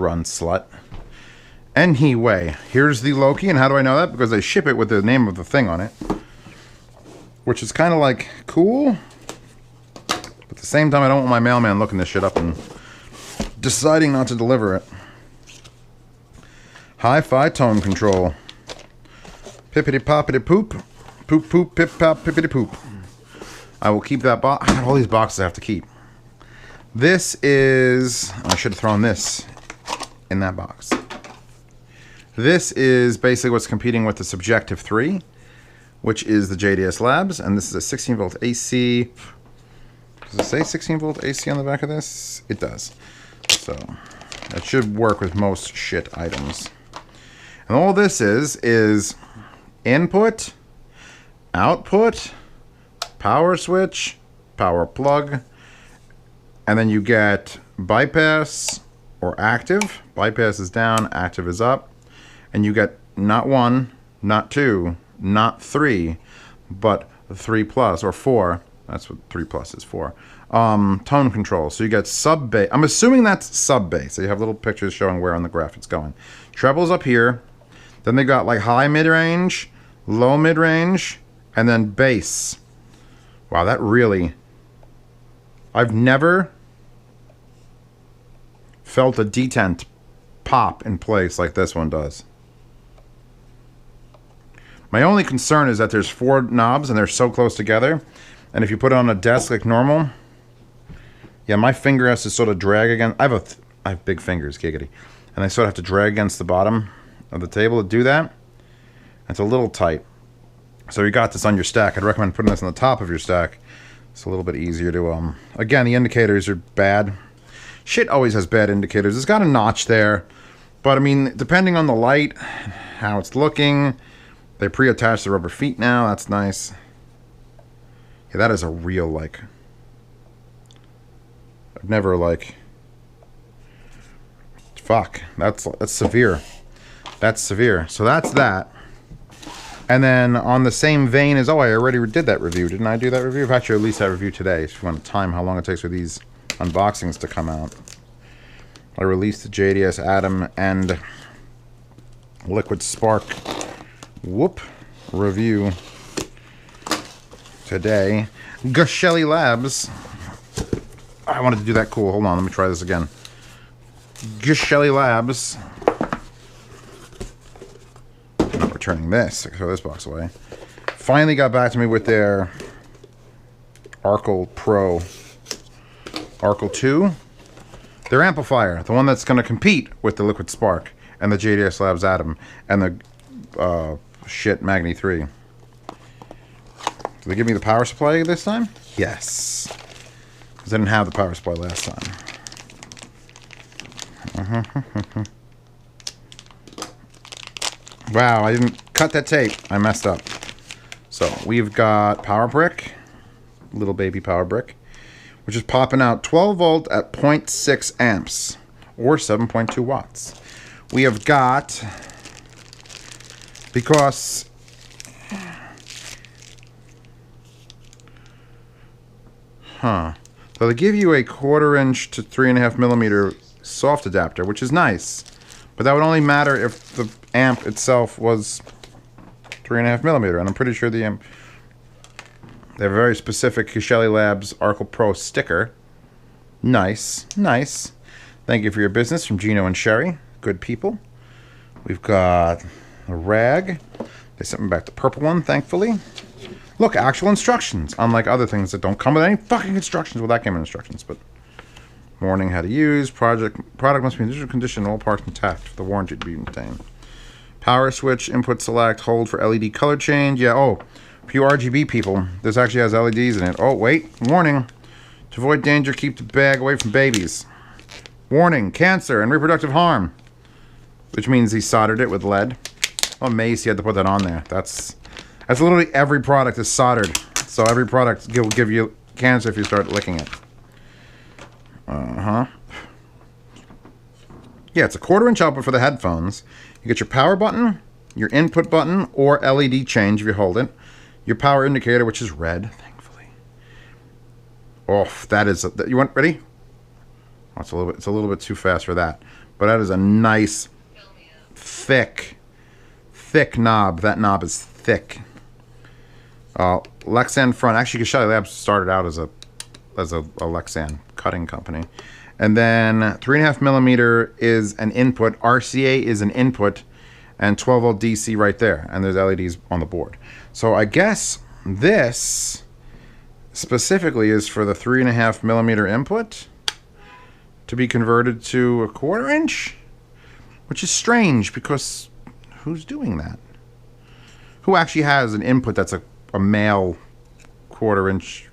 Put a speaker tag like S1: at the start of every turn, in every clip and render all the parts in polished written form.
S1: run, slut. Anyway, here's the Loki, and how do I know that? Because they ship it with the name of the thing on it. Which is kind of like cool. But at the same time, I don't want my mailman looking this shit up and deciding not to deliver it. Hi-fi tone control. Pippity-poppity poop. Poop, poop, pip-pop, pippity-poop. I will keep that box. I have all these boxes I have to keep. This is... I should have thrown this in that box. This is basically what's competing with the Subjective 3, which is the JDS Labs, and this is a 16 volt AC. Does it say 16 volt AC on the back of this? It does. So, that should work with most shit items. And all this is input, output, power switch, power plug, and then you get bypass or active. Bypass is down, active is up. And you get not 1, not 2, not 3, but 3 plus or 4. That's what 3 plus is for. Tone control. So you get sub bass. I'm assuming that's sub bass. So you have little pictures showing where on the graph it's going. Treble's up here. Then they got like high mid range, low mid range, and then bass. Wow, that really... I've never felt a detent pop in place like this one does. My only concern is that there's 4 knobs and they're so close together. And if you put it on a desk like normal, yeah, my finger has to sort of drag against... I have big fingers, giggity. And I sort of have to drag against the bottom of the table to do that. It's a little tight. So you got this on your stack. I'd recommend putting this on the top of your stack. It's a little bit easier to... Again, the indicators are bad. Shit always has bad indicators. It's got a notch there. But, I mean, depending on the light, how it's looking... They pre-attach the rubber feet now. That's nice. Yeah, that is a real, like... I've never, like... Fuck. That's severe. That's severe. So that's that. And then on the same vein as... Oh, I already did that review. Didn't I do that review? I've actually released that review today. If you want to time how long it takes for these unboxings to come out. I released the JDS Atom and Liquid Spark... review today. Geshelli Labs. I wanted to do that cool. Hold on, let me try this again. Geshelli Labs. I'm not returning this. I can throw this box away. Finally got back to me with their Archel Pro. Archel 2. Their amplifier. The one that's going to compete with the Liquid Spark and the JDS Labs Atom and the shit Magni 3. Did they give me the power supply this time? Yes. Because I didn't have the power supply last time. Wow, I didn't cut that tape. I messed up. So, we've got power brick. Little baby power brick. Which is popping out 12 volt at 0.6 amps. Or 7.2 watts. We have got... Because... So they give you a 1/4 inch to 3.5 millimeter soft adapter, which is nice. But that would only matter if the amp itself was 3.5 millimeter. And I'm pretty sure the amp... They have a very specific Geshelli Labs Archel Pro sticker. Nice. Nice. Thank you for your business from Gino and Sherry. Good people. We've got... a rag. They sent me back the purple one, thankfully. Look, actual instructions. Unlike other things that don't come with any fucking instructions. Well, that came with instructions, but... Warning how to use. Product must be in digital condition, all parts intact for the warranty to be maintained. Power switch, input select, hold for LED color change. Yeah, oh, for you RGB people, this actually has LEDs in it. Oh, wait, warning. To avoid danger, keep the bag away from babies. Warning, cancer and reproductive harm. Which means he soldered it with lead. I'm amazed he had to put that on there. That's literally every product is soldered. So every product will give you cancer if you start licking it. Yeah, it's a 1/4 inch output for the headphones. You get your power button, your input button, or LED change if you hold it. Your power indicator, which is red, thankfully. Oh, that is... You want ready? Oh, it's a little bit too fast for that. But that is a nice, thick knob. That knob is thick. Lexan front. Actually, Geshelli Labs started out as a Lexan cutting company. And then 3.5 millimeter is an input. RCA is an input. And 12 volt DC right there. And there's LEDs on the board. So I guess this specifically is for the 3.5 millimeter input to be converted to a 1/4 inch, which is strange because who's doing that? Who actually has an input that's a male 1/4 inch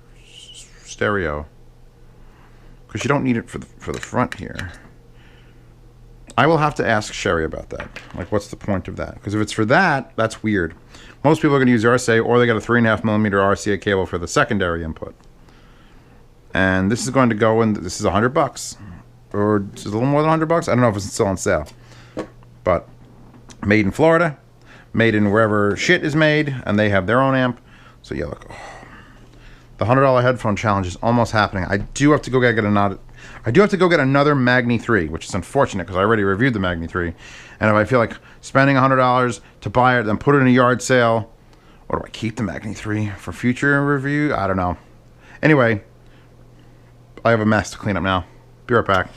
S1: stereo? Because you don't need it for the front here. I will have to ask Sherry about that. Like, what's the point of that? Because if it's for that, that's weird. Most people are going to use RCA, or they got a 3.5 millimeter RCA cable for the secondary input. And this is going to go in. This is $100, or just a little more than $100. I don't know if it's still on sale, but made in Florida, made in wherever shit is made, and they have their own amp. So yeah, look, the $100 headphone challenge is almost happening. I do have to go get another Magni 3, which is unfortunate because I already reviewed the Magni 3. And if I feel like spending $100 to buy it, then put it in a yard sale, or do I keep the Magni 3 for future review? I don't know. Anyway, I have a mess to clean up now. Be right back.